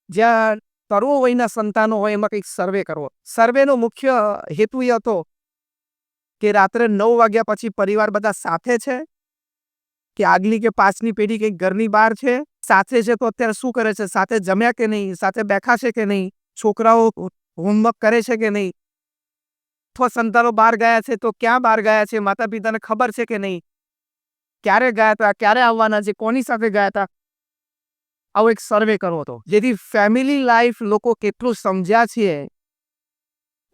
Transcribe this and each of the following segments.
જ્યાં તરુણ વયના સંતાનો હોય એમાં કંઈક સર્વે કરવો. સર્વેનો મુખ્ય હેતુ એ હતો કે રાત્રે 9 વાગ્યા પછી પરિવાર બધા સાથે છે કે આગલી કે પાછલી પેઢી કંઈક ઘરની બહાર છે, સાથે છે તો અત્યારે શું કરે છે, સાથે જમ્યા કે નહીં, સાથે બેઠા છે કે નહીં, છોકરાઓ હોમવર્ક કરે છે કે નહીં, અથવા સંતાનો બહાર ગયા છે તો ક્યાં બહાર ગયા છે, માતા પિતાને ખબર છે કે નહીં, ક્યારે ગયા હતા, ક્યારે આવવાના છે, કોની સાથે ગયા હતા. આવો એક સર્વે કરવો હતો, જેથી ફેમિલી લાઈફ લોકો કેટલું સમજ્યા છીએ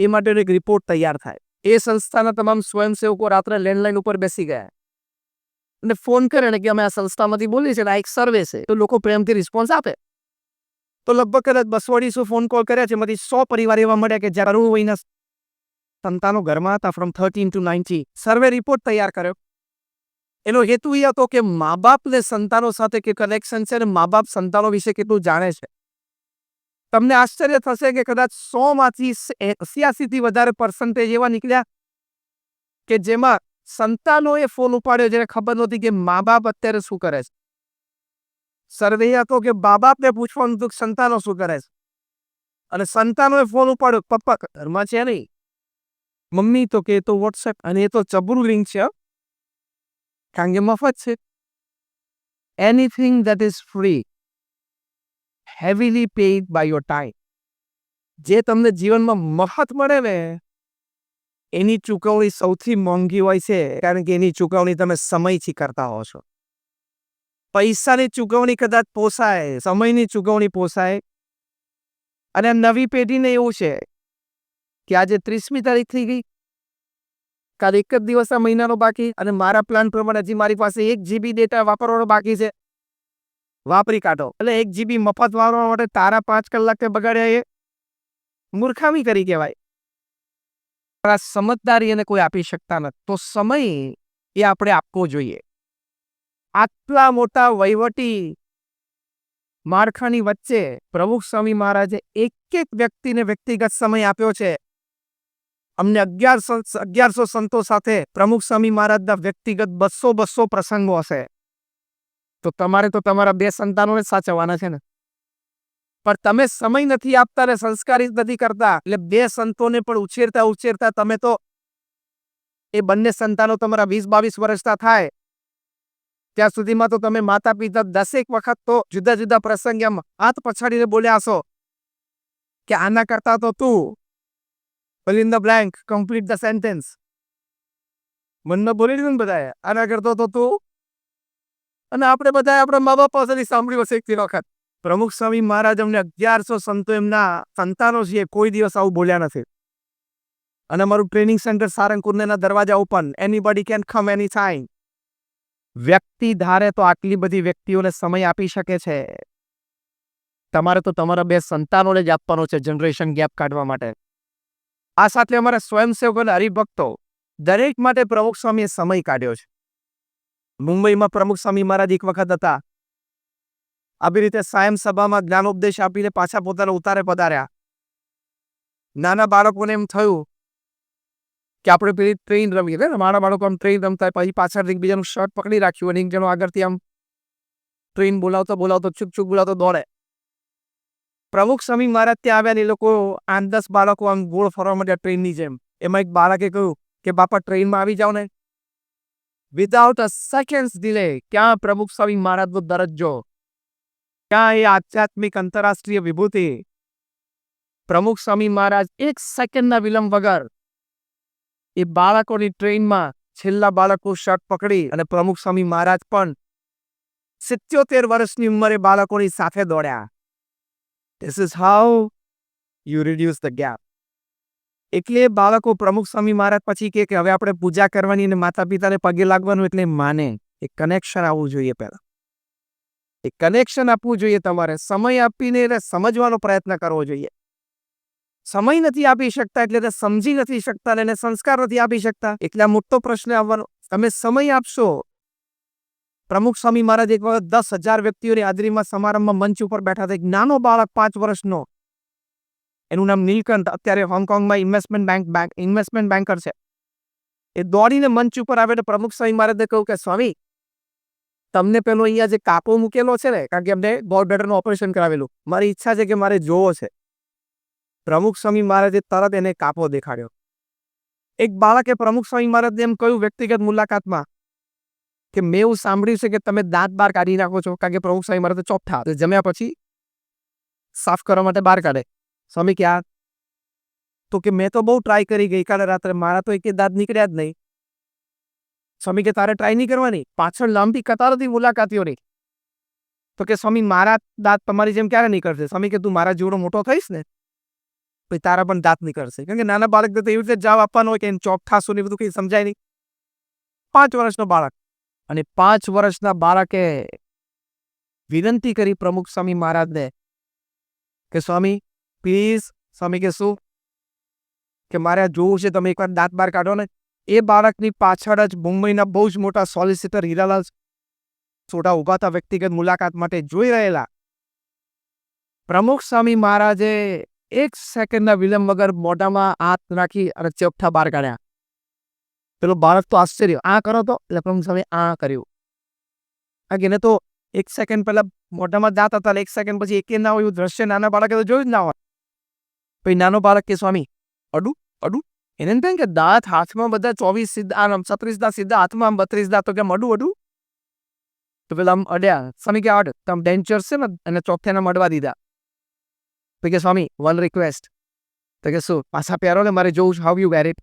એ માટેનો એક રિપોર્ટ તૈયાર થાય. એ સંસ્થાના તમામ સ્વયંસેવકો રાત્રે લેન્ડલાઇન ઉપર બેસી ગયા અને ફોન કરે ને કે અમે આ સંસ્થામાંથી બોલીએ છીએ, આ એક સર્વે છે, તો લોકો પ્રેમથી રિસ્પોન્સ આપે. તો લગભગ કદાચ 200-250 ફોન કોલ કર્યા છે, એમાંથી 100 પરિવાર એવા મળ્યા કે જ્યારે તરુણ વયના સંતાનો ઘરમાં હતા, ફ્રોમ 13 to 90. સર્વે રિપોર્ટ તૈયાર કર્યો. એનો હેતુ એ હતો કે મા બાપને સંતાનો સાથે કે કનેક્શન છે અને મા બાપ સંતાનો વિશે કેટલું જાણે છે. તમને આશ્ચર્ય થશે કે કદાચ 100માંથી 88થી વધારે પર્સન્ટેજ એવા નીકળ્યા કે જેમાં સંતાનોએ ફોન ઉપાડ્યો જેને ખબર નહોતી કે મા બાપ અત્યારે શું કરે છે. સર્વે હતો કે મા બાપને પૂછવાનું હતું કે સંતાનો શું કરે છે, અને સંતાનોએ ફોન ઉપાડ્યો, પપ્પા ઘરમાં છે નહીં, મમ્મી તો કે તો વોટ્સએપ, અને એ તો જબરું લિંક છે કારણ કે મફત છે. Anything that is free heavily paid by your time. જે તમને જીવનમાં મફત મળે ને એની ચૂકવણી સૌથી મોંઘી હોય છે, કારણ કે એની ચૂકવણી તમે સમયથી કરતા હો છો. પૈસાની ચૂકવણી કદાચ પોસાય, સમયની ચૂકવણી પોસાય. અને નવી પેઢીને એવું છે કે આજે 30મી તારીખ થઈ ગઈ, કાલે એક જ દિવસ આ મહિનાનો બાકી, અને મારા પ્લાન પ્રમાણે હજી મારી પાસે 1 GB ડેટા વાપરવાનો બાકી છે, વાપરી કાઢો. એટલે 1 GB મફત વાપરવા માટે તારા 5 કલાક તે બગાડ્યા એ મૂર્ખામી કરી કહેવાય. આ સમજદારી એને કોઈ આપી શકતા નથી, તો સમય એ આપણે આપવો જોઈએ. આટલા મોટા વહીવટી માળખાની વચ્ચે પ્રમુખ સ્વામી મહારાજે એક એક વ્યક્તિને વ્યક્તિગત સમય આપ્યો છે. અમને 1100 સંતો સાથે પ્રમુખ સ્વામી મહારાજના વ્યક્તિગત 200 પ્રસંગો હશે. તો તમારે તો તમારા 2 સંતાનોને સાચવવાના છે ને, પણ તમે સમય નથી આપતા ને સંસ્કારિત નથી કરતા, એટલે 2 સંતોને પણ ઉછેરતા તમે તો એ બંને સંતાનો તમારા 20-22 વર્ષના થાય ત્યાં સુધીમાં તો તમે માતા પિતા 10 વખત તો જુદા જુદા પ્રસંગે હાથ પછાડીને બોલ્યા હશો કે આના કરતા તો તું fill in the blank, complete the sentence. મનમાં બોલી દીધું ને બધાએ, આના કરતો તો તું. અને આપણે બધા આપણા મા બાપ પાસેથી સાંભળ્યું હશે એક વખત. પ્રમુખ સ્વામી મહારાજ અમને 1100 સંતો એમના સંતાનો છે કોઈ દિવસ આવું બોલ્યા નથી. અને અમારું ટ્રેનિંગ સેન્ટર સારંગપુરના દરવાજા open, anybody can come any time. વ્યક્તિ ધારે તો આટલી બધી વ્યક્તિઓને સમય આપી શકે છે. તમારે તો તમારા 2 સંતાનોને જ આપવાનો છે જનરેશન ગેપ કાઢવા માટે. આ સાથે અમારા સ્વયંસેવકો અને હરિભક્તો દરેક માટે પ્રમુખ સ્વામીએ સમય કાઢ્યો છે. મુંબઈમાં પ્રમુખ સ્વામી મહારાજ એક વખત હતા, આવી રીતે સાયમ સભામાં જ્ઞાનોપદેશ આપીને પાછા પોતાના ઉતારે પધાર્યા. નાના બાળકોને એમ થયું કે આપણે પેલી ટ્રેન રમીએ ને, મારા બાળકો આમ ટ્રેન રમતા પછી પાછળથી એકબીજાનું શર્ટ પકડી રાખ્યું અને એક જણો આગળથી આમ ટ્રેન બોલાવતો ચૂક બોલાવતો દોડે. પ્રમુખ સ્વામી મહારાજ ત્યાં આવ્યા ને એ લોકો 8-10 બાળકો આમ ગોળ ફરવા માંડ્યા ટ્રેનની જેમ. એમાં એક બાળકે કહ્યું કે બાપા ટ્રેનમાં આવી જાઓ ને. વિધાઉટ અ સેકન્ડ્સ ડિલે ક્યાં પ્રમુખ સ્વામી મહારાજનો દરજ્જો, ક્યાં એ આધ્યાત્મિક આંતરરાષ્ટ્રીય વિભૂતિ. પ્રમુખ સ્વામી મહારાજ 1 સેકન્ડના વિલંબ વગર એ બાળકોની ટ્રેનમાં છેલ્લા બાળકનું શર્ટ પકડી, અને પ્રમુખ સ્વામી મહારાજ પણ 77 વર્ષની ઉંમરે બાળકોની સાથે દોડ્યા. This is how you reduce the gap. એટલે બાળકો પ્રમુખ સ્વામી મહારાજ પછી કે હવે આપણે પૂજા કરવાની અને માતા પિતાને પગે લાગવાનું, એટલે માને એક કનેક્શન આવવું જોઈએ. પહેલા એક કનેક્શન આપવું જોઈએ. તમારે સમય આપીને એને સમજવાનો પ્રયત્ન કરવો જોઈએ. સમય નથી આપી શકતા એટલે સમજી નથી શકતા, એને સંસ્કાર નથી આપી શકતા, એટલે આ મોટો પ્રશ્ન આવવાનો. તમે સમય આપશો. પ્રમુખ સ્વામી મહારાજ એક વખત 10,000 વ્યક્તિઓની હાજરીમાં સમારંભમાં મંચ ઉપર બેઠા હતા. એક નાનો બાળક 5 વર્ષનો, એનું નામ નીલકંઠ, અત્યારે હોંગકોંગમાં ઇન્વેસ્ટમેન્ટ બેન્કર છે. એ દોડીને મંચ ઉપર આવે તો પ્રમુખ સ્વામી મહારાજે કહ્યું કે સ્વામી તમને પેલો અહીંયા જે કાપો મૂકેલો છે ને, કારણ કે અમને ગોલ બ્લેડરનું ઓપરેશન કરાવેલું, મારી ઈચ્છા છે કે મારે જોવો છે. પ્રમુખ સ્વામી મહારાજે તરત એને કાપો દેખાડ્યો. એક બાળકે પ્રમુખ સ્વામી મહારાજને એમ કહ્યું વ્યક્તિગત મુલાકાતમાં કે મેં એવું સાંભળ્યું છે કે તમે દાંત બહાર કાઢી નાખો છો, કારણ કે પ્રમુખ સ્વામી મહારાજ ચોખ્ઠા જમ્યા પછી સાફ કરવા માટે બહાર કાઢે. સ્વામી કે આ તો કે મેં તો બહુ ટ્રાય કરી ગઈકાલે રાત્રે, મારા તો એક દાંત નીકળ્યા જ નહીં. સ્વામી કે તારે ટ્રાય નહીં કરવાની, પાછળ લાંબી કતાર હતી મુલાકાતીઓની. તો કે સ્વામી મારા દાંત તમારી જેમ ક્યારે નીકળશે? સ્વામી કે તું મારા જેવડો મોટો થઈશ ને પછી તારા પણ દાંત નીકળશે. કારણ કે નાના બાળક તો એવી રીતે જવાબ આપવાનો હોય કે એને ચોકઠાશું ને બધું કંઈ સમજાય નહીં. 5 વર્ષનો બાળક, અને 5 વર્ષના બાળકે વિનંતી કરી પ્રમુખ સ્વામી મહારાજને કે સ્વામી પ્લીઝ. સ્વામી કે શું? કે મારે જોવું છે, તમે એકવાર દાંત બહાર કાઢો ને. એ બાળકની પાછળ જ મુંબઈના બહુ જ મોટા સોલિસિટર હીરાલાલ સોઢા ઉભા હતા વ્યક્તિગત મુલાકાત માટે જોઈ રહેલા. પ્રમુખ સ્વામી મહારાજે 1 સેકન્ડના વિલંબ વગર મોઢામાં હાથ નાખી અને ચોકઠા બહાર કાઢ્યા. પેલો બાળક તો આશ્ચર્ય, આ કરો તો. એટલે પ્રમુખ સ્વામી આ કર્યું. એને તો 1 સેકન્ડ પહેલા મોઢામાં દાંત હતા, 1 સેકન્ડ પછી એકે ના હોય એવું દ્રશ્ય નાના બાળકે તો જોયું જ ના હોય. પછી નાનો બાળક કે સ્વામી અડું અડું, એને એમ કે દાંત હાથમાં બધા 24 સીધા, 36 સીધા હાથમાં, 32 દાંત, તો કેમ અડું અડું? તો પેલા આમ અડ્યા. સ્વામી કે અડ, તમે ડેન્ચર છે ને, એને ચોખ્ઠાને મડવા દીધા. તો કે સ્વામી વન રિક્વેસ્ટ. તો કે શું? પાછા પહેરો ને, મારે જોઉં how you where it.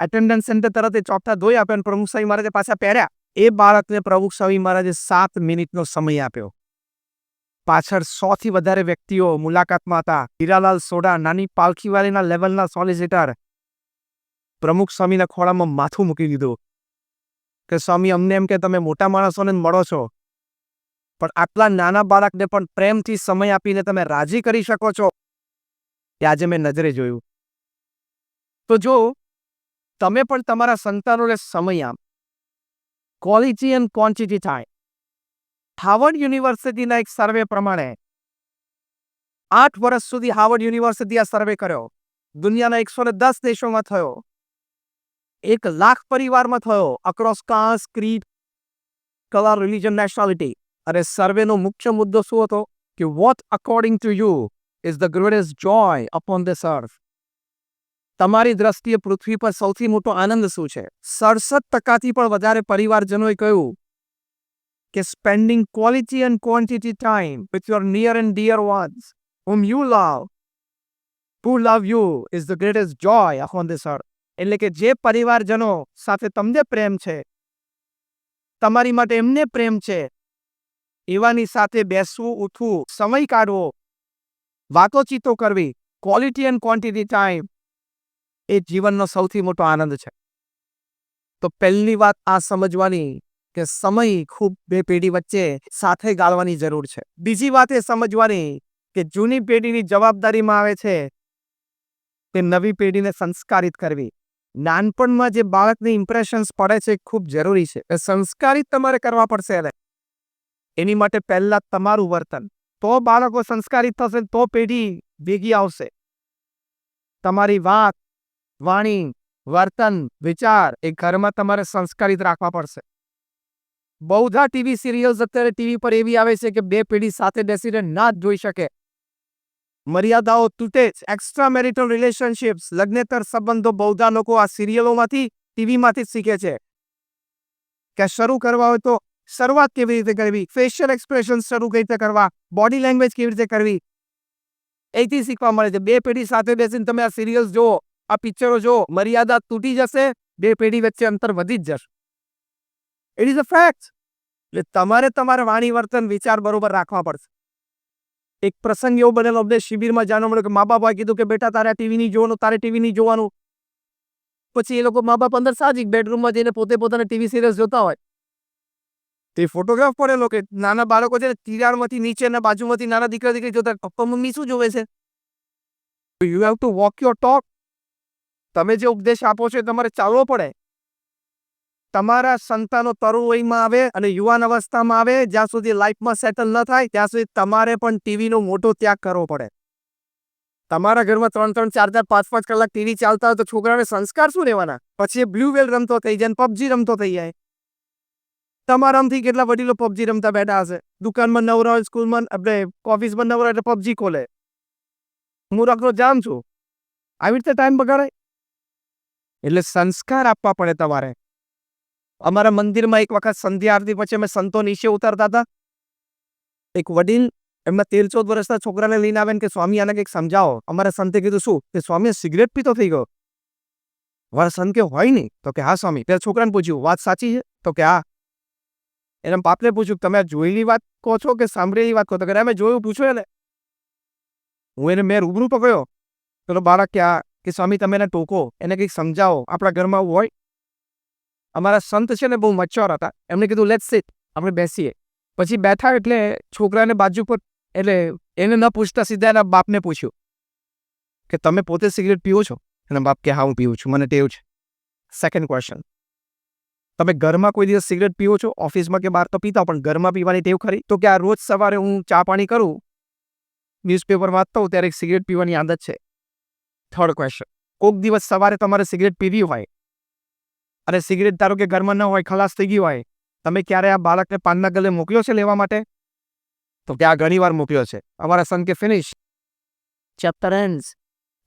Attendance centre તરત એ ચોખ્ઠા ધોઈ આપ્યા અને પ્રમુખ સ્વામી મહારાજે પાછા પહેર્યા. એ બાળકને પ્રમુખ સ્વામી મહારાજે 7 મિનિટનો સમય આપ્યો. પાછળ 100 થી વધારે વ્યક્તિઓ મુલાકાતમાં હતા. હીરાલાલ સોઢા નાની પાલખીવાળીના લેવલના સોલિસિટર પ્રમુખ સ્વામીના ખોળામાં માથું મૂકી દીધું કે સ્વામી અમને એમ કે તમે મોટા માણસોને મળો છો, પણ આટલા નાના બાળકને પણ પ્રેમથી સમય આપીને તમે રાજી કરી શકો છો, એ આજે મેં નજરે જોયું. તો જો તમે પણ તમારા સંતાનોને સમય આપ, ક્વોલિટી એન્ડ ક્વોન્ટિટી થાય. હાર્વર્ડ યુનિવર્સિટીના એક સર્વે પ્રમાણે 8 વર્ષ સુધી હાર્વર્ડ યુનિવર્સિટી આ સર્વે કર્યો. દુનિયાના 110 દેશોમાં થયો, 1 લાખ પરિવારમાં થયો, across caste, creed, colour, religion, nationality. અને સર્વેનો મુખ્ય મુદ્દો શું હતો? કે what according to you is the greatest joy upon this earth. તમારી દ્રષ્ટિએ પૃથ્વી પર સૌથી મોટો આનંદ શું છે? 67% પણ વધારે પરિવારજનોએ કહ્યું કે spending quality and quantity time with your near and dear ones whom you love, who love you is the greatest joy upon this earth. એટલે કે જે પરિવારજનો સાથે તમને પ્રેમ છે, તમારી માટે એમને પ્રેમ છે, એવાની સાથે બેસવું, ઉઠવું, સમય કાઢવો, વાતોચીતો કરવી, ક્વોલિટી એન્ડ ક્વોન્ટિટી ટાઈમ, એ જીવનનો સૌથી મોટો આનંદ છે. તો પહેલી વાત આ સમજવાની કે સમય ખૂબ બે પેઢી વચ્ચે સાથે ગાળવાની જરૂર છે. બીજી વાત એ સમજવાની કે જૂની પેઢીની જવાબદારીમાં આવે છે તે નવી પેઢીને સંસ્કારિત કરવી. નાનપણમાં જે બાળકની ઇમ્પ્રેશન્સ પડે છે ખૂબ જરૂરી છે. એ સંસ્કારિત તમારે કરવા પડશે. એને એની માટે પહેલા તમારું વર્તન, તો બાળકો સંસ્કારિત થશે, તો પેઢી ભેગી આવશે. તમારી વાત, વાણી, વર્તન, વિચાર એ ઘરમાં તમારે સંસ્કારિત રાખવા પડશે. બહુધા ટીવી સિરિયલ્સ અત્યારે ટીવી પર એવી આવે છે કે બે પેઢી સાથે બેસીને ના જ જોઈ શકે. મર્યાદાઓ તૂટે જ. એક્સ્ટ્રા મેરિટલ રિલેશનશિપ્સ, લગ્નેતર સંબંધો બહુધા લોકો આ સિરિયલોમાંથી, ટીવીમાંથી જ શીખે છે કે શરૂ કરવા હોય તો શરૂઆત કેવી રીતે કરવી, ફેશિયલ એક્સપ્રેશન શરૂ કઈ રીતે કરવા, બોડી લેંગ્વેજ કેવી રીતે કરવી, એથી શીખવા મળે છે. બે પેઢી સાથે બેસીને તમે આ સિરિયલ્સ જુઓ, આ પિક્ચરો જુઓ, મર્યાદા તૂટી જશે, બે પેઢી વચ્ચે અંતર વધી જ જશે. It is a fact. એટલે તમારે તમારા વાણી, વર્તન, વિચાર બરોબર રાખવા પડશે. એક પ્રસંગ એવો બનેલો અમને શિબિરમાં જાણવા મળ્યો કે મા બાપાએ કીધું કે બેટા તારે ટીવી નહીં જોવાનું, તારે ટીવી નહીં જોવાનું. પછી એ લોકો મા બાપ અંદર સાહજિક બેડરૂમમાં જઈને પોતે પોતાના ટીવી સિરિયલ્સ જોતા હોય. તે ફોટોગ્રાફ પડેલો કે નાના બાળકો છે ને તિરાડમાંથી નીચે અને બાજુમાંથી નાના દીકરા દીકરી જોતા, પપ્પા મમ્મી શું જોવે છે? You have to walk your talk. તમે જે ઉપદેશ આપો છો એ તમારે ચાલવો પડે. તમારા સંતાનો તરુણ વયમાં આવે અને યુવાન અવસ્થામાં આવે, જ્યાં સુધી લાઈફમાં સેટલ ન થાય ત્યાં સુધી તમારે પણ ટીવીનો મોટો ત્યાગ કરવો પડે. તમારા ઘરમાં 3-3, 4-4, 5-5 કલાક ટીવી ચાલતા હોય તો છોકરાને સંસ્કાર શું રહેવાના? પછી એ બ્લુ વેલ રમતો થઈ જાય, પબજી રમતો થઈ જાય. તમારામાંથી કેટલા વડીલો પબજી રમતા બેઠા હશે? દુકાનમાં નવરા હોય, સ્કૂલમાં આપણે ઓફિસમાં નવરા એટલે પબજી ખોલે. હું રાખલો જામ છું. આવી રીતે ટાઈમ બગાડાય? એટલે સંસ્કાર આપવા પડે તમારે. અમારા મંદિરમાં એક વખત સંધ્યા આરતી પછી અમે સંતો નીચે ઉતરતા હતા. એક વડીલ એમના 13-14 વર્ષના છોકરાને લઈને આવે કે સ્વામી આને કંઈક સમજાવો. અમારા સંતે કીધું શું? કે સ્વામી સિગરેટ પીતો થઈ ગયો. મારા સંત કે હોય નહીં. તો કે હા સ્વામી. પેલા છોકરાને પૂછ્યું વાત સાચી છે? તો કે હા. એના બાપને પૂછ્યું તમે જોયેલી વાત કહો છો કે સાંભળેલી વાત કહો? તો કે અમે જોયું પૂછ્યું એને. હું એને મેં રૂબરૂ પકડ્યો. પેલો બાળક કે સ્વામી તમે એને ટોકો, એને કંઈક સમજાવો, આપણા ઘરમાં આવું હોય. અમારા સંત છે ને બહુ મચ્યોર હતા. એમને કીધું લેટ્સ સિટ, આપણે બેસીએ. પછી બેઠા એટલે છોકરાને બાજુ પર એટલે એને ન પૂછતા સીધા એના બાપને પૂછ્યું કે તમે પોતે સિગરેટ પીવો છો? એના બાપ કે હા હું પીવું છું, મને ટેવ છે. સેકન્ડ ક્વેશ્ચન, તમે ઘરમાં કોઈ દિવસ સિગરેટ પીવો છો? ઓફિસમાં કે બહાર તો પીતા પણ ઘરમાં પીવાની ટેવ ખરી? તો કે આ રોજ સવારે હું ચા પાણી કરું, ન્યૂઝપેપર વાંચતા હોઉં ત્યારે સિગરેટ પીવાની આદત છે. થર્ડ ક્વેશ્ચન, કોઈક દિવસ સવારે તમારે સિગરેટ પીવી હોય અને સિગરેટ ધારો કે ઘરમાં ન હોય, ખલાસ થઈ ગઈ હોય, તમે ક્યારે આ બાળકને પાનના ગલે મોકલ્યો છે લેવા માટે? તો કે આ ઘણી વાર મોકલ્યો છે. અમારા સન કે ફિનિશ ચેપ્ટર એન્ડ્સ.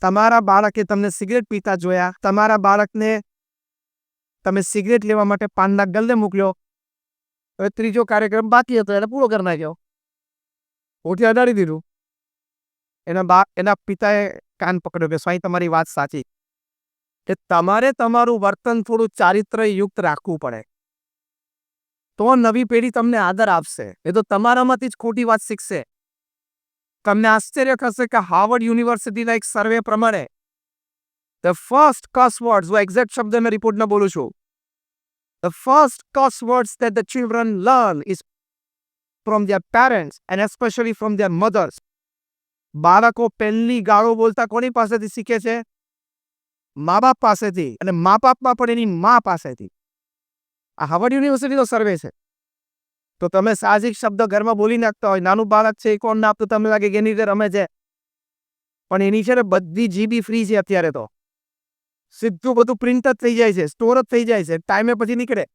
તમારા બાળકે તમને સિગરેટ પીતા જોયા, તમારા બાળકને તમે સિગરેટ લેવા માટે પાનના ગલ્લે મોકલ્યો. હવે ત્રીજો કાર્યક્રમ બાકી હતો, એને પૂરો કરી નાખ્યો. ઓઠી અડાડી દીધું. એના પિતાએ કાન પકડ્યો કે સ્વાઈ તમારી વાત સાચી, કે તમારે તમારું વર્તન થોડું ચારિત્રયુક્ત રાખવું પડે, તો નવી પેઢી તમને આદર આપશે. એ તો તમારામાંથી જ ખોટી વાત શીખશે. તમને આશ્ચર્ય થશે કે હાર્વર્ડ યુનિવર્સિટીના એક સર્વે પ્રમાણે ધ ફર્સ્ટ કસ વર્ડ્સ, હું એક્ઝેક્ટ શબ્દ મેં રિપોર્ટમાં બોલું છું, the first cuss words that the children learn is from their parents and especially from their mothers. બાળકો પહેલી ગાળો બોલતા કોની પાસેથી શીખે છે? મા બાપ પાસેથી, અને મા બાપમાં પણ એની મા પાસેથી. આ હાર્વર્ડ યુનિવર્સિટીનો સર્વે છે. તો તમે સાહજિક શબ્દ ઘરમાં બોલી નાખતા હોય, નાનું બાળક છે કોણ ના આપતું તમને લાગે કે એની રીતે રમે છે, પણ એની છે ને બધી જીબી ફ્રી છે અત્યારે. તો સીધું બધું પ્રિન્ટ જ થઈ જાય છે, સ્ટોર જ થઈ જાય છે, ટાઈમે પછી નીકળે.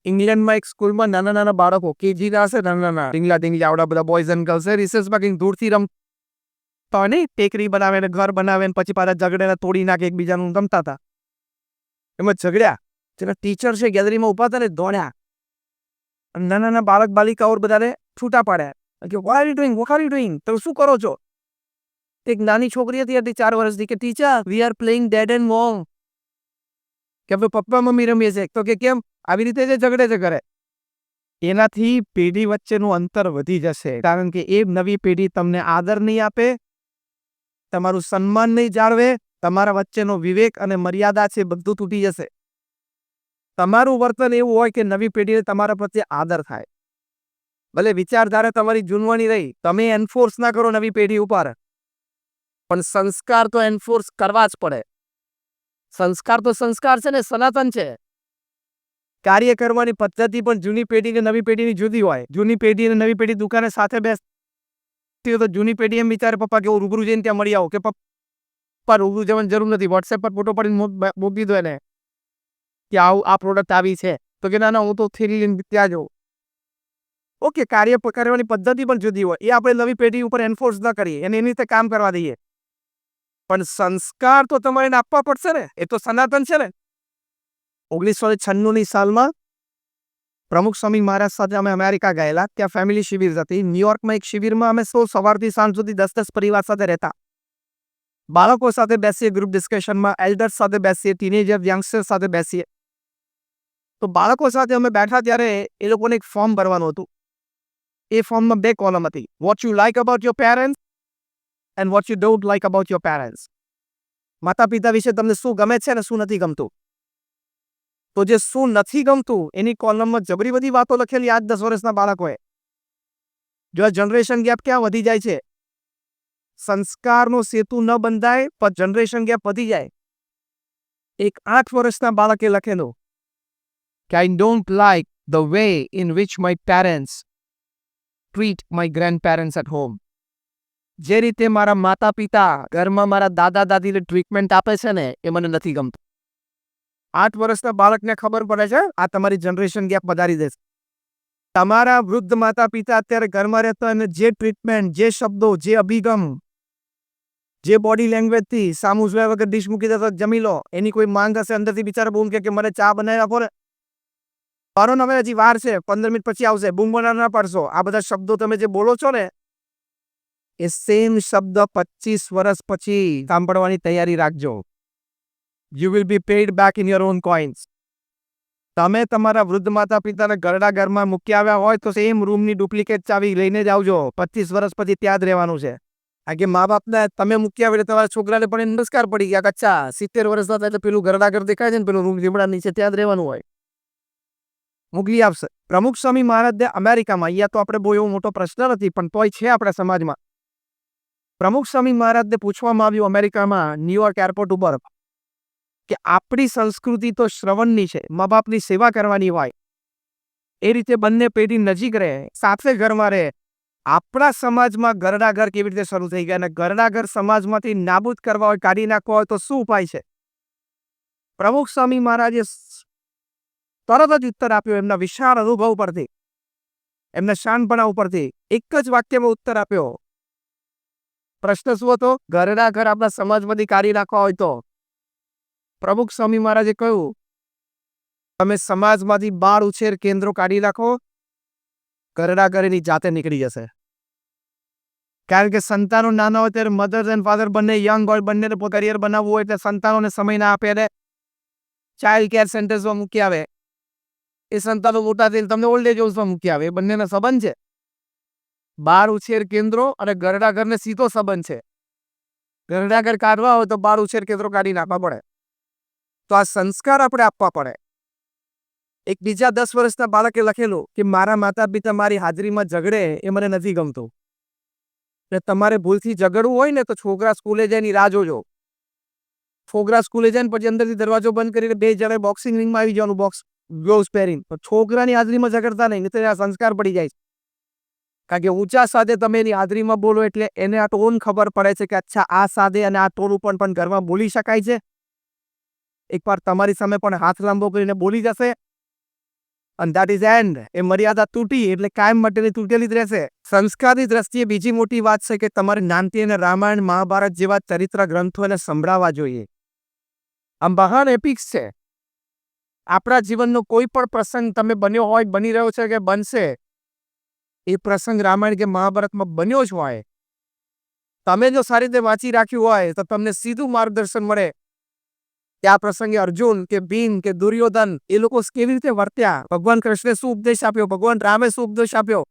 ઇંગ્લેન્ડમાં એક સ્કૂલમાં નાના નાના બાળકો કેજીના હશે, નાના નાના ઢીંગલા ઢીંગલા આવડા બધા બોયઝ એન્ડ ગર્લ્સ રિસેસમાં કંઈક દૂરથી રમતા હોય ને, ટેકરી બનાવે ને ઘર બનાવે ને પછી પાછા ઝઘડે તોડી નાખે એકબીજાનું રમતા હતા. એમાં ઝઘડ્યા, જેના ટીચર છે ગેલેરીમાં ઉભા હતા ને દોડ્યા, નાના નાના બાળક બાલિકાઓ બધાને છૂટા પાડ્યા કે what are you doing, what are you doing, તમે શું કરો છો? એક નાની છોકરી હતી 4 વર્ષની કે teacher we are playing dad and mom, કે આપણે પપ્પા મમ્મી રમીએ છીએ. તો કે કેમ? આવી રીતે જે ઝઘડે છે કરે. એનાથી પેઢી વચ્ચેનું અંતર વધી જશે, કારણ કે એ નવી પેઢી તમને આદર નહીં આપે, તમારું સન્માન નહીં જાળવે, તમારા વચ્ચેનો વિવેક અને મર્યાદા છે બધું તૂટી જશે. તમારું વર્તન એવું હોય કે નવી પેઢીને તમારા પ્રત્યે આદર થાય. ભલે વિચારધારા તમારી જૂનવાની રહી, તમે એન્ફોર્સ ના કરો નવી પેઢી ઉપર, પણ સંસ્કાર તો એન્ફોર્સ કરવા જ પડે. સંસ્કાર તો સંસ્કાર છે ને, સનાતન છે. કાર્ય કરવાની પદ્ધતિ પણ જૂની પેઢી ને નવી પેઢીની જુદી હોય. જૂની પેઢી અને નવી પેઢી દુકાને સાથે બેસતી હોય તો જૂની પેઢી એમ વિચારે પપ્પા કે હું રૂબરૂ જઈને ત્યાં મળી આવું, કે પપ્પા રૂબરૂ જવાની જરૂર નથી, વોટ્સએપ પર ફોટો પાડીને મોકલી દો એને કે આ પ્રોડક્ટ આવી છે. તો કે ના ના હું તો થેલી લઈને ત્યાં જઉં. ઓકે, કાર્ય કરવાની પદ્ધતિ પણ જુદી હોય, એ આપણે નવી પેઢી ઉપર એન્ફોર્સ ન કરીએ, એને એની રીતે કામ કરવા દઈએ, પણ સંસ્કાર તો તમારે એને આપવા પડશે ને, એ તો સનાતન છે ને. 1996ની સાલમાં પ્રમુખ સ્વામી મહારાજ સાથે અમે અમેરિકા ગયેલા. ત્યાં ફેમિલી શિબિર હતી. ન્યુયોર્કમાં એક શિબિરમાં અમે સવારથી સાંજ સુધી 10-10 પરિવાર સાથે રહેતા. બાળકો સાથે બેસીએ, ગ્રુપ ડિસ્કશનમાં એલ્ડર્સ સાથે બેસીએ, ટીનેજર યંગસ્ટર્સ સાથે બેસીએ. તો બાળકો સાથે અમે બેઠા ત્યારે એ લોકોને એક ફોર્મ ભરવાનું હતું. એ ફોર્મમાં 2 કોલમ હતી, what you like about your parents and what you don't like about your parents. માતા પિતા વિશે તમને શું ગમે છે ને શું નથી ગમતું. તો જે શું નથી ગમતું એની કોલમમાં જબરી બધી વાતો લખેલી 8-10 વર્ષના બાળકોએ. જો આ જનરેશન ગેપ ક્યાં વધી જાય છે, સંસ્કારનો સેતુ ન બંધાય પણ જનરેશન ગેપ વધી જાય. એક 8 વર્ષના બાળકે લખેલું કે I don't like the way in which my parents treat my grandparents at home. જે રીતે મારા માતા પિતા ઘરમાં મારા દાદા દાદીને ટ્રીટમેન્ટ આપે છે ને, એ મને નથી ગમતું. 8 વર્ષના બાળકને ખબર પડે છે આ તમારી જનરેશન ગેપ વધારી દેશે. તમારા વૃદ્ધ માતા પિતા અત્યારે ઘરમાં રહેતા અને જે ટ્રીટમેન્ટ, જે શબ્દો, જે અભિગમ, જે બોડી લેંગ્વેજ થી સામું જોયા વગર ડીશ મૂકી દેતો જમી લો, એની કોઈ માંગ હશે અંદરથી બિચારા બૂમ કે મને ચા બનાવી આપો ને, કરો ને, હવે હજી વાર છે, 15 મિનિટ પછી આવશે, બૂમ ના પાડશો. આ બધા શબ્દો તમે જે બોલો છો ને, એ સેમ શબ્દ 25 વર્ષ પછી સાંભળવાની તૈયારી રાખજો. You will be paid back in your own coins. તમે તમારા વૃદ્ધ માતા પિતાને ઘરડા ઘરમાં મૂકી આવ્યા હોય તો સેમ રૂમની ડુપ્લિકેટ ચાવી લઈને જ આવજો. 25 વર્ષ પછી ત્યાં જ રહેવાનું છે. કારણ કે મા બાપને તમે મૂકી આવે તમારા છોકરાને પણ નમસ્કાર પડી ગયા. અચ્છા 70 વર્ષ થાય એટલે પેલું ઘરડા ઘર દેખાય છે ને, પેલું રૂમ લીમડા નીચે ત્યાં જ રહેવાનું હોય, મોકલી આપશે. પ્રમુખ સ્વામી મહારાજ અમેરિકામાં, અહીંયા તો આપણે બહુ એવો મોટો પ્રશ્ન નથી પણ તોય છે આપણા સમાજમાં. પ્રમુખ સ્વામી મહારાજને પૂછવામાં આવ્યું અમેરિકામાં ન્યુયોર્ક એરપોર્ટ ઉપર કે આપણી સંસ્કૃતિ તો શ્રવણની છે, મા બાપની સેવા કરવાની હોય, એ રીતે બંને પેઢી નજીક રહે, સાથે ઘરમાં રહે. આપણા સમાજમાં ઘરડા ઘર કેવી રીતે શરૂ થઈ ગયા અને ઘરડા ઘર સમાજમાંથી નાબૂદ કરવા હોય, કાઢી નાખવા હોય તો શું ઉપાય છે? પ્રમુખ સ્વામી મહારાજે તરત જ ઉત્તર આપ્યો એમના વિશાળ અનુભવ પરથી, એમના શાનપણા ઉપરથી એક જ વાક્યમાં ઉત્તર આપ્યો. પ્રશ્ન શું હતો? ઘરડા ઘર આપણા સમાજમાંથી કાઢી નાખવા હોય તો પ્રમુખ સ્વામી મહારાજે કહ્યું, તમે સમાજમાંથી બાળ ઉછેર કેન્દ્રો કાઢી નાખો, ઘરડા ઘર એની જાતે નીકળી જશે. કારણ કે સંતાનો નાના હોય ત્યારે મધર એન્ડ ફાધર બંને યંગ હોય, બંનેને કરિયર બનાવવું હોય એટલે સંતાનોને સમય ના આપે એટલે ચાઇલ્ડ કેર સેન્ટર્સમાં મૂકી આવે. એ સંતાનો મોટા થઈને તમને ઓલ્ડ એજ હોમમાં મૂકી આવે. એ બંનેનો સંબંધ છે. બાળ ઉછેર કેન્દ્રો અને ઘરડા ઘરને સીધો સંબંધ છે. ઘરડા ઘર કાઢવા હોય તો બાળ ઉછેર કેન્દ્રો કાઢી નાખવા પડે. તો આ સંસ્કાર આપણે આપવા પડે. એક બીજા 10 વર્ષના બાળકે લખેલું કે મારા માતા પિતા મારી હાજરીમાં ઝઘડે એ મને નથી ગમતું. એટલે તમારે ભૂલથી ઝઘડવું હોય ને તો છોકરા સ્કૂલે જઈને રાહ જોજો. છોકરા સ્કૂલે જાય ને પછી અંદરથી દરવાજો બંધ કરીને 2 જણા બોક્સિંગ રિંગમાં આવી જવાનું, બોક્સ ગ્લોવ્સ પહેરીને. છોકરાની હાજરીમાં ઝઘડતા નહીં, નહીં તો આ સંસ્કાર પડી જાય. કારણ કે ઊંચા સાથે તમે એની હાજરીમાં બોલો એટલે એને આ ટોન ખબર પડે છે કે અચ્છા આ સાથે અને આ ટોન ઉપર પણ ઘરમાં બોલી શકાય છે. એકવાર તમારી સામે પણ હાથ લાંબો કરીને બોલી જશે અને ધેટ ઇઝ એન્ડ. એ મર્યાદા તૂટી એટલે કાયમ માટેની તૂટેલી જ રહેશે. સંસ્કારની દ્રષ્ટિએ બીજી મોટી વાત છે કે તમારે નાનથી અને રામાયણ, મહાભારત જેવા ચરિત્ર ગ્રંથો એને સંભળાવવા જોઈએ. આ મહાન એપિક્સ છે. આપણા જીવનનો કોઈ પણ પ્રસંગ તમે બન્યો હોય, બની રહ્યો છે કે બનશે, એ પ્રસંગ રામાયણ કે મહાભારતમાં બન્યો જ હોય. તમે જો સારી રીતે વાંચી રાખ્યું હોય તો તમને સીધું માર્ગદર્શન મળે કે આ પ્રસંગે અર્જુન કે ભીમ કે દુર્યોધન એ લોકો કેવી રીતે વર્ત્યા, ભગવાન કૃષ્ણે શું ઉપદેશ આપ્યો, ભગવાન રામે શું ઉપદેશ આપ્યો.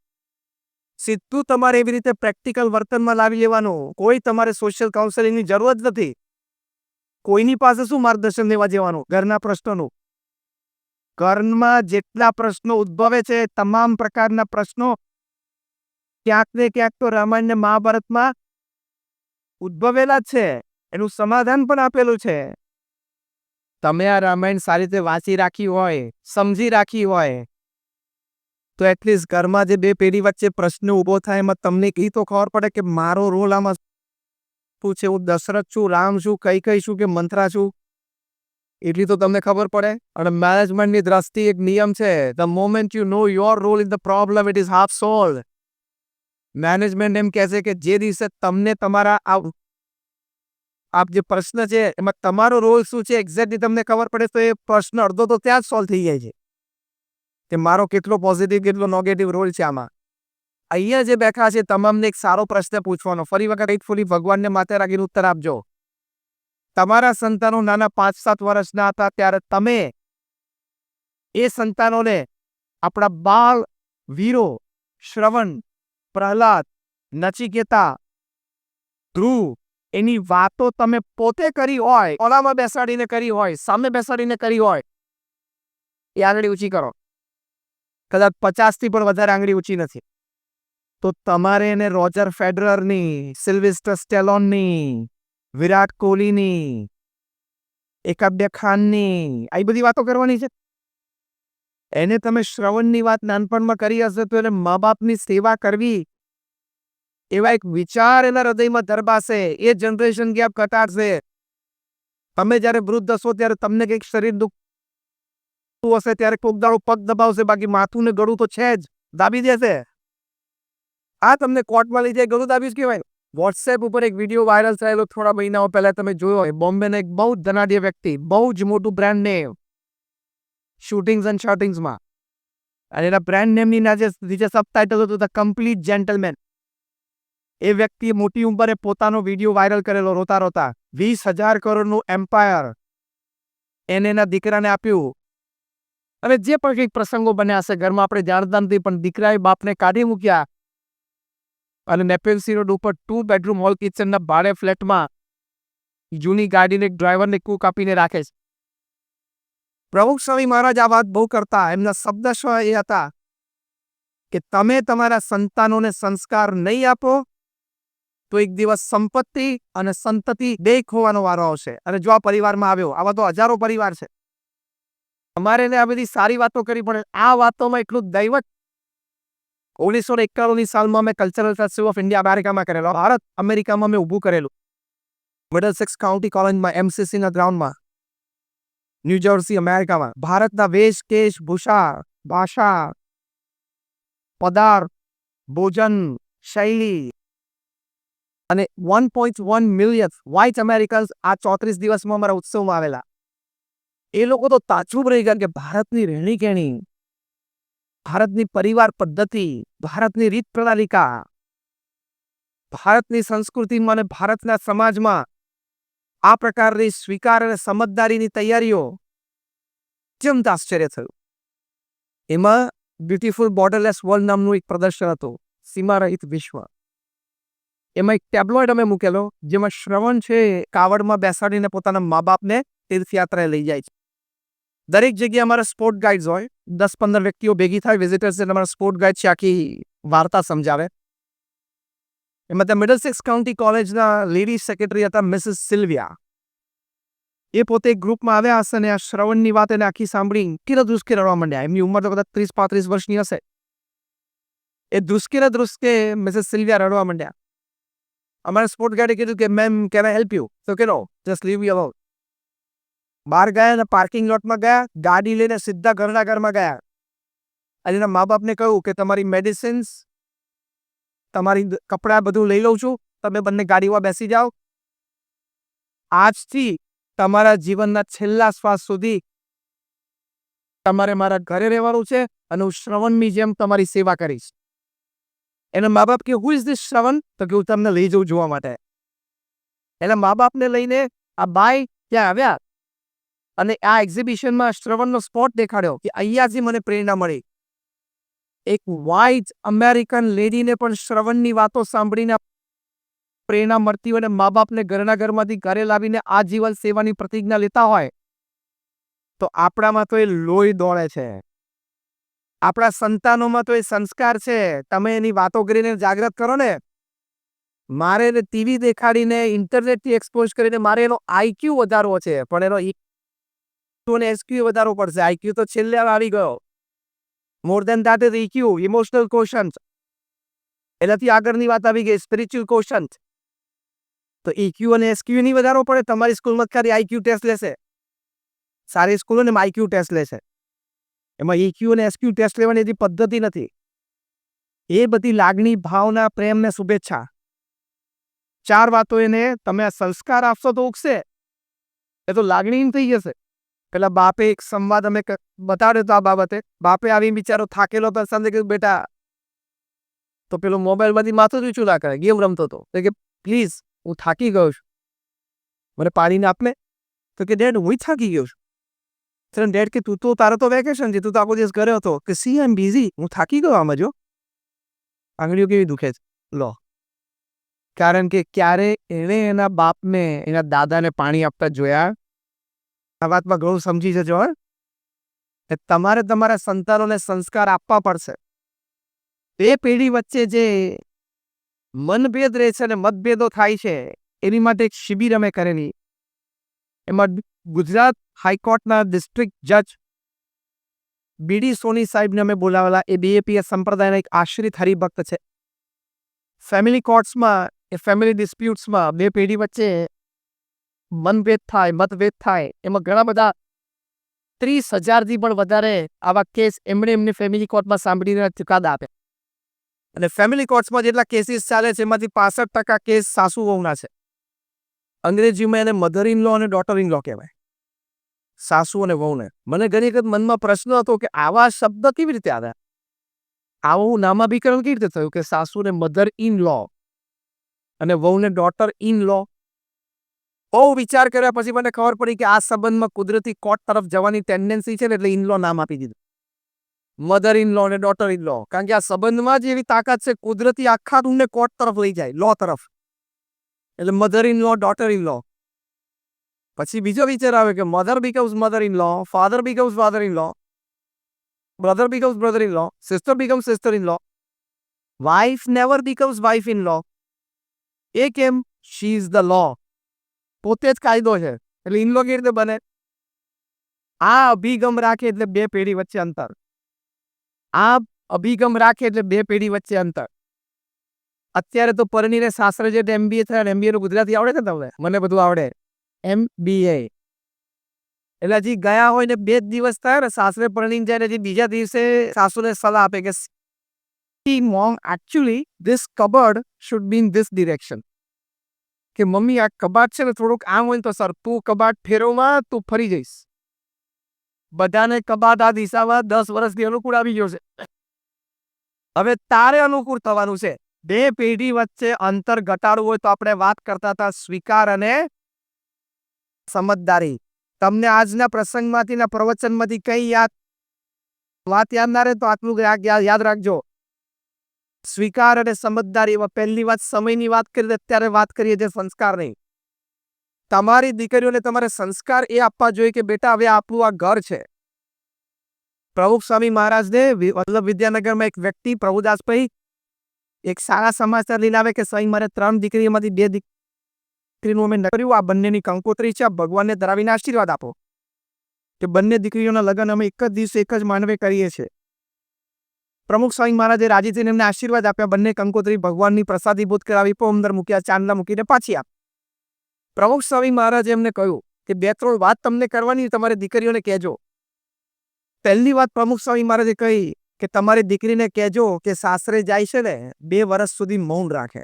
સીધું તમારે એવી રીતે પ્રેક્ટિકલ વર્તનમાં લાવી લેવાનું. કોઈ તમારે સોશિયલ કાઉન્સેલિંગની જરૂર જ નથી. કોઈની પાસે શું માર્ગદર્શન લેવા જવાનું ઘરના પ્રશ્નોનું? ઘરમાં જેટલા પ્રશ્નો ઉદ્ભવે છે તમામ પ્રકારના પ્રશ્નો ક્યાંક ને ક્યાંક તો રામાયણ ને મહાભારતમાં ઉદ્ભવેલા જ છે. એનું સમાધાન પણ આપેલું છે. તમે આ રામાયણ સારી રીતે વાંચી રાખી હોય, સમજી રાખી હોય તો એટલીસ્ટ ઘરમાં જે 2 પેઢી વચ્ચે પ્રશ્ન ઊભો થાય એમાં તમને એ તો ખબર પડે કે મારો રોલ આમાં શું છે. હું દશરથ છું, રામ છું, કઈ છું કે મંથરા છું, એટલી તો તમને ખબર પડે. અને મેનેજમેન્ટની દ્રષ્ટિએ એક નિયમ છે, the moment you know your role in the problem it is half solve. Management એમ કહે છે કે જે દિવસે તમને તમારા આપ જે પ્રશ્ન છે એમાં તમારો રોલ શું છે એક્ઝેક્ટલી તમને ખબર પડે તો એ પ્રશ્ન અડધો તો ત્યાં જ સોલ્વ થઈ જાય છે કે મારો કેટલો પોઝિટિવ કેટલો નેગેટિવ રોલ છે આમાં. અહીંયા જે બેઠા છે તમામને એક સારો પ્રશ્ન પૂછવાનો, ફરી વખત ફેથફુલી ભગવાનને માથે રાખીને ઉત્તર આપજો. તમારા સંતાનો નાના 5-7 વર્ષના હતા ત્યારે તમે એ સંતાનોને આપણા બાળ વીરો શ્રવણ, પ્રહલાદ, નચિકેતા, ધ્રુવ એની વાતો તમે પોતે કરી હોય, ઓલામાં બેસાડીને કરી હોય, સામે બેસાડીને કરી હોય, એ આંગળી ઊંચી કરો. કદાચ 50થી પણ વધારે આંગળી ઊંચી નથી. તો તમારે એને રોજર ફેડરરની, સિલ્વેસ્ટર સ્ટેલોનની, વિરાટ કોહલીની, એકાબ્ય ખાનની આવી બધી વાતો કરવાની છે. એને તમે શ્રવણની વાત નાનપણમાં કરી હશે તો એને મા બાપની સેવા કરવી એવા એક વિચાર એના હૃદયમાં ધરબાશે. એ જનરેશન ગેપ ઘટાડશે. તમે જ્યારે વૃદ્ધ હશો ત્યારે તમને કંઈક શરીર દુઃખ હશે ત્યારે કોક દાડો પગ દબાવશે, બાકી માથું ને ગળું તો છે જ, દાબી દેશે. આ તમને કોર્ટમાં લઈ જાય ગળું દાબીશ કહેવાય. વોટ્સએપ ઉપર એક વિડીયો વાયરલ થયેલો થોડા મહિનાઓ પહેલા, તમે જોયો હોય. બોમ્બેનો એક બહુ જ ધનાઢ્ય વ્યક્તિ, બહુ જ મોટું બ્રાન્ડ નેમ, શૂટિંગ્સ એન્ડ શર્ટિંગ્સમાં, અને એના બ્રાન્ડ નેમની નીચે સબટાઇટલ હતું ધ કમ્પ્લીટ જેન્ટલમેન. એ વ્યક્તિએ મોટી ઉંમરે પોતાનો વિડીયો વાયરલ કરેલો રોતા રોતા. 20,000 કરોડનું એમ્પાયર એને એના દીકરાને આપ્યું. અને જે પણ કંઈક પ્રસંગો બન્યા હશે ઘરમાં આપણે જાણતા નથી, પણ દીકરાએ બાપને કાઢી મૂક્યા અને નેપેલ્સી રોડ ઉપર 2 બેડરૂમ હોલ કિચનના ભાડે ફ્લેટમાં જૂની ગાડીને ડ્રાઈવરને કૂક આપીને રાખે છે. પ્રમુખ સ્વામી મહારાજ આ વાત બહુ કરતા. એમના શબ્દશઃ એ હતા કે તમે તમારા સંતાનોને સંસ્કાર નહીં આપો તો એક દિવસ સંપત્તિ અને સંતતિ બે ખોવાનો વારો આવશે. અને જો આ પરિવારમાં આવ્યો, આવા તો હજારો પરિવાર છે. અમારે આ બધી સારી વાતો કરી, પણ આ વાતોમાં એટલું દૈવત. 1991ની સાલમાં મેં કલ્ચરલ ફેસ્ટિવલ ઓફ ઇન્ડિયા અમેરિકામાં કરેલો. ભારત અમેરિકામાં મેં ઊભું કરેલું. મિડલસેક્સ કાઉન્ટી કોલેજમાં, MCCના ગ્રાઉન્ડમાં, ન્યૂ જર્સી અમેરિકામાં. ભારતના વેશ, કેશ, ભૂષા, ભાષા, પદાર્થ, ભોજન, શૈલી અને 1.1 મિલિયન વ્હાઇટ અમેરિકન્સ આ 34 દિવસમાં અમારા ઉત્સવમાં આવેલા. એ લોકો તો તાજુબ રહી ગયા કે ભારતની રહેણી કહેણી, ભારતની પરિવાર પદ્ધતિ, ભારતની રીત પ્રણાલિકા, ભારતની સંસ્કૃતિમાં અને ભારતના સમાજમાં આ પ્રકારની સ્વીકાર અને સમજદારીની તૈયારીઓ અત્યંત આશ્ચર્ય થયું. એમાં બ્યુટીફુલ બોર્ડરલેસ વર્લ્ડ નામનું એક પ્રદર્શન હતું, સીમારહિત વિશ્વ. એમાં એક ટેબ્લોઇડ અમે મૂકેલો, જેમાં શ્રવણ છે કાવડમાં બેસાડીને પોતાના મા બાપને તીર્થયાત્રાએ લઈ જાય છે. દરેક જગ્યાએ અમારા સ્પોર્ટ ગાઈડ્સ હોય. 10-15 વ્યક્તિઓ ભેગી થાય, વિઝિટર્સ, એટલે અમારા સ્પોર્ટ ગાઈડ છે આખી વાર્તા સમજાવે. એમાં ત્યાં મિડલસેક્સ કાઉન્ટી કોલેજના લેડી સેક્રેટરી હતા મિસિસ સિલ્વિયા. એ પોતે એક ગ્રુપમાં આવ્યા હશે અને આ શ્રવણની વાત એને આખી સાંભળી ધ્રુસકે ધ્રુસકે રડવા માંડ્યા. એમની ઉંમર તો કદાચ 30-35 વર્ષની હશે. એ ધ્રુસકે મિસિસ સિલ્વિયા રડવા માંડ્યા. અમારા સ્પોર્ટ ગાઈડે કીધું કે ma'am, can I help you? તો કે નો, જસ્ટ લીવ મી અલોન. બહાર ગયા અને પાર્કિંગ લોટમાં ગયા, ગાડી લઈને સીધા ઘરમાં ગયા અને એના મા બાપને કહ્યું કે તમારી મેડિસિન્સ, તમારી કપડાં બધું લઈ લઉં છું, તમે બંને ગાડીમાં બેસી જાઓ. આજથી તમારા જીવનના છેલ્લા શ્વાસ સુધી તમારે મારા ઘરે રહેવાનું છે અને હું શ્રવણની જેમ તમારી સેવા કરીશ. એના મા બાપ કે, હુ ઇઝ ધીસ શ્રવણ? તો કે હું તમને લઈ જઉં જોવા માટે. એના મા બાપને લઈને આ બાઈ ત્યાં આવ્યા અને આ એક્ઝિબિશનમાં શ્રવણનો સ્પોટ દેખાડ્યો કે અહીંયાથી મને પ્રેરણા મળી. એક વ્હાઇટ અમેરિકન લેડીને પણ શ્રવણની વાતો સાંભળીને પ્રેરણા મળતી હોય અને મા બાપને ઘરમાંથી ઘરે લાવીને આજીવન સેવાની પ્રતિજ્ઞા લેતા હોય, તો આપણામાં તો એ લોહી દોડે છે. આપણા સંતાનોમાં તો એ સંસ્કાર છે. તમે એની વાતો કરીને જાગૃત કરો ને. મારે એને ટીવી દેખાડીને, ઇન્ટરનેટથી એક્સપોઝ કરીને મારે એનો આઈક્યુ વધારવો છે, પણ એનો એસક્યુ વધારવો પડશે. આઈક્યુ તો છેલ્લે આવી ગયો. More than that is EQ, emotional quotient. એનાથી આગળની વાત આવી ગઈ સ્પિરિચ્યુઅલ કોશન્ટ. તો ઇક્યુ અને એસક્યુ નહીં વધારવો પડે. તમારી સ્કૂલમાં ખાલી આઈક્યુ ટેસ્ટ લેશે. સારી સ્કૂલો ને આઈક્યુ ટેસ્ટ લેશે. એમાં ઇક્યુ અને એસક્યુ ટેસ્ટ લેવાની એની પદ્ધતિ નથી. એ બધી લાગણી, ભાવના, પ્રેમ ને શુભેચ્છા, 4 વાતો એને તમે આ સંસ્કાર આપશો તો ઉગશે. એ તો લાગણી થઈ જશે. પેલા બાપે એક સંવાદ અમે બતાડ્યો તો આ બાબતે. બાપે આવી બિચારો થાકેલો તો સાંજે કીધું, બેટા, તો પેલો મોબાઈલમાંથી માથું ઊંચું ના કરે, ગેમ રમતો હતો. તો કે પ્લીઝ, હું થાકી ગયો છું, મને પાણીને આપને. તો કે ડેડ, હું થાકી ગયો છું. ડેડ કે તું તો, તારો તો વેકેશન છે, તું તો આખો દિવસ ઘરે હતો. કે સી આઈ એમ બિઝી, હું થાકી ગયો આમાં. જો આંગળીઓ કેવી દુખે છે, લો. કારણ કે ક્યારે એણે એના બાપને, એના દાદાને પાણી આપતા જોયા? આ વાતમાં ઘણું સમજી જજો. તમારે તમારા સંતાનોને સંસ્કાર આપવા પડશે. બે પેઢી વચ્ચે જે મનભેદ રહે છે અને મતભેદો થાય છે, એની માટે એક શિબિર અમે કરેલી. એમાં ગુજરાત હાઈકોર્ટના ડિસ્ટ્રિક્ટ જજ બીડી સોની સાહેબને અમે બોલાવેલા. એ BAPS સંપ્રદાયના એક આશ્રિત હરિભક્ત છે. ફેમિલી કોર્ટ્સમાં, એ ફેમિલી ડિસ્પ્યુટ્સમાં બે પેઢી વચ્ચે મનભેદ થાય, મતભેદ થાય, એમાં ઘણા બધા 30,000થી પણ વધારે આવા કેસ એમની ફેમિલી કોર્ટમાં સાંભળીને ચુકાદા આપે. અને ફેમિલી કોર્ટ્સમાં જેટલા કેસીસ ચાલે છે એમાંથી 65% કેસ સાસુ વહુના છે. અંગ્રેજીમાં એને મધર ઇન લો અને ડોટર ઇન લો કહેવાય. સાસુ અને વહુને. મને ઘણી વખત મનમાં પ્રશ્ન હતો કે આવા શબ્દ કેવી રીતે આવ્યા? આવું નામાભીકરણ કેવી રીતે થયું કે સાસુને મધર ઇન લો અને વહુને ડોટર ઇન લો? બહુ વિચાર કર્યા પછી મને ખબર પડી કે આ સંબંધમાં કુદરતી કોર્ટ તરફ જવાની ટેન્ડન્સી છે ને એટલે ઇન લો નામ આપી દીધું. મધર ઇન લો અને ડોટર ઇન લો. કારણ કે આ સંબંધમાં જ એવી તાકાત છે કુદરતી આખા રૂમને કોર્ટ તરફ લઈ જાય, લો તરફ. એટલે mother in law, daughter in law. પછી બીજો વિચાર આવે કે mother becomes mother in law, father becomes father in law, brother becomes brother in law, sister becomes sister in law, wife never becomes wife in law. એ કેમ? She is the law. પોતે જ કાયદો છે એટલે ઇન લો કેવી રીતે બને? આ અભિગમ રાખે એટલે બે પેઢી વચ્ચે અંતર. આ અભિગમ રાખે એટલે બે પેઢી વચ્ચે અંતર. અત્યારે તો પરણીને સાસરે જે MBA થયા MBA નું ગુજરાતી આવડે છે તમને? મને બધું આવડે. MBA એટલે હજી ગયા હોય ને 2 દિવસ થયા ને સાસરે પરણીને જાય ને હજી બીજા દિવસે સાસુને સલાહ આપે કે mom actually this cupboard should be in this direction. કે મમ્મી આ કબાટ છે ને થોડુંક આમ હોય તો સર તું કબાટ ફેરવમાં તું ફરી જઈશ. બધાને કબાટ આ દિશામાં 10 વર્ષથી અનુકૂળ આવી ગયો છે. હવે તારે અનુકૂળ થવાનું છે. બે પેઢી વચ્ચે અંતર ઘટાડવું હોય તો આપણે વાત કરતા હતા સ્વીકાર અને સમજદારી. તમને આજના પ્રસંગમાંથી ના પ્રવચનમાંથી કઈ વાત યાદ ના રહે તો આટલું યાદ રાખજો. સ્વીકાર અને સમજદારી. એમાં પહેલી વાત સમયની વાત કરીએ અત્યારે વાત કરીએ જે સંસ્કાર નહીં. તમારી દીકરીઓને તમારે સંસ્કાર એ આપવા જોઈએ કે બેટા હવે આપણું આ ઘર છે. પ્રમુખ સ્વામી મહારાજને વલ્લભ વિદ્યાનગરમાં એક વ્યક્તિ પ્રભુદાસભાઈ એક સારા સમાચાર લઈને આવે કે સ્વામી મારે 3 દીકરીઓમાંથી 2 દીકરીનું અમે કર્યું. આ બંનેની કંકોત્રી છે. ભગવાનને ધરાવીને આશીર્વાદ આપો કે બંને દીકરીઓના લગ્ન અમે એક જ દિવસે એક જ માનવે કરીએ છીએ. પ્રમુખ સ્વામી મહારાજે રાજી થઈને એમને આશીર્વાદ આપ્યા. બંને કંકોત્રી ભગવાનની પ્રસાદીભૂત કરાવી, અંદર મૂક્યા, ચાંદલા મૂકીને પાછી આપ. પ્રમુખ સ્વામી મહારાજે એમને કહ્યું કે 2-3 વાત તમને કરવાની, તમારી દીકરીઓને કહેજો. પહેલી વાત પ્રમુખ સ્વામી મહારાજે કહી કે તમારી દીકરીને કહેજો કે સાસરે જાય છે ને 2 વર્ષ સુધી મૌન રાખે.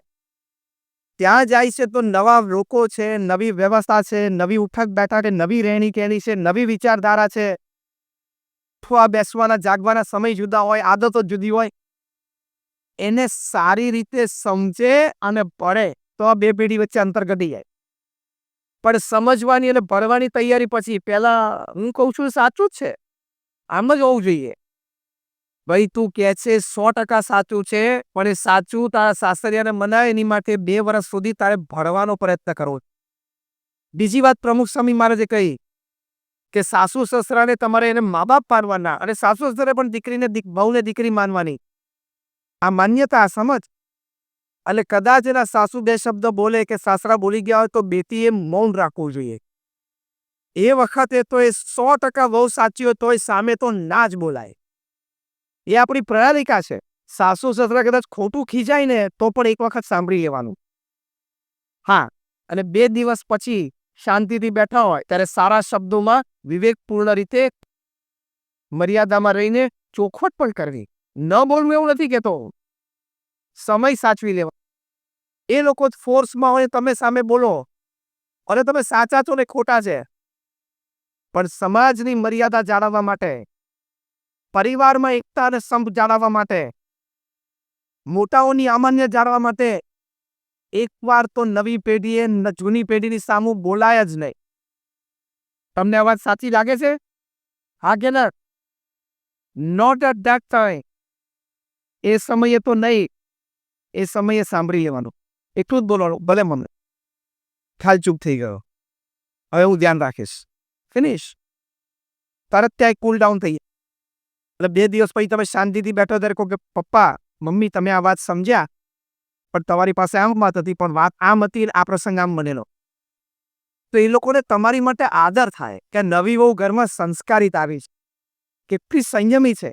ત્યાં જાય છે તો નવા લોકો છે, નવી વ્યવસ્થા છે, નવી ઉઠક બેઠક છે, નવી રહેણી કહેણી છે, નવી વિચારધારા છે. ઉઠવા બેસવાના જાગવાના સમય જુદા હોય, આદતો જુદી હોય. એને સારી રીતે સમજે અને પડે તો આ બે પેઢી વચ્ચે અંતર ઘટી જાય. પણ સમજવાની અને ભણવાની તૈયારી પછી પહેલા હું કહું છું સાચું જ છે, આમ જ હોવું જોઈએ. ભાઈ તું કહે છે 100% સાચું છે, પણ એ સાચું તારા સાસરિયાને મનાય એની માટે 2 વર્ષ સુધી તારે ભણવાનો પ્રયત્ન કરવો. બીજી વાત પ્રમુખ સ્વામી મહારાજે કહી કે સાસુ સસરાને તમારે એને મા બાપ માનવાના અને સાસુ સસરાને પણ દીકરીને વહુને દીકરી માનવાની. આ માન્યતા સમજ. એટલે કદાચ એના સાસુ 2 શબ્દ બોલે કે સાસરા બોલી ગયા હોય તો બેટીએ મૌન રાખવું જોઈએ. એ વખતે તો એ 100% વહુ સાચી હોય તોય સામે તો ના જ બોલાય. એ આપણી પ્રણાલિકા છે. સાસુ સસરા કદાચ ખોટું ખીજાય ને તો પણ એક વખત સાંભળી લેવાનું. હા, અને 2 દિવસ પછી શાંતિથી બેઠા હોય ત્યારે સારા શબ્દોમાં વિવેકપૂર્ણ રીતે મર્યાદામાં રહીને ચોખવટ પણ કરવી. ન બોલવું એવું નથી કહેતો, સમય સાચવી લેવા. એ લોકો ફોર્સમાં હોય તમે સામે બોલો અને તમે સાચા છો ને ખોટા છે, પણ સમાજની મર્યાદા જાળવવા માટે, પરિવારમાં એકતા અને સંપ જાળવવા માટે, મોટાઓની અમાન્ય જાળવવા માટે એકવાર તો નવી પેઢીએ જૂની પેઢીની સામે બોલાય જ નહીં. તમને આ વાત સાચી લાગે છે? હા કે ના? Not at that time. એ સમયે તો નહીં, એ સમયે સાંભળી લેવાનું. એટલું જ બોલવાનું. ભલે મને ખાલી ચૂપ થઈ ગયો, હવે હું ધ્યાન રાખીશ. ફિનિશ. તરત ત્યાં કૂલ ડાઉન થઈ. એટલે 2 દિવસ પછી તમે શાંતિથી બેઠો ત્યારે કહો કે પપ્પા મમ્મી તમે આ વાત સમજ્યા, પણ તમારી પાસે આમ વાત હતી, પણ વાત આમ હતી, આ પ્રસંગ આમ બનેલો. તો એ લોકોને તમારી માટે આદર થાય કે નવી વહુ ઘરમાં સંસ્કારિત આવી છે, કેટલી સંયમી છે,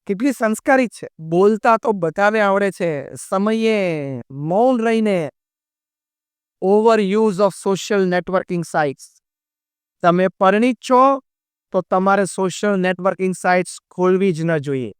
કેટલી સંસ્કારિત છે. બોલતા તો બધાને આવડે છે, સમયે મૌન રહીને. Over use of social networking sites. તમે પરિણીત છો તો તમારે સોશિયલ નેટવર્કિંગ સાઇટ્સ ખોલવી જ ન જોઈએ.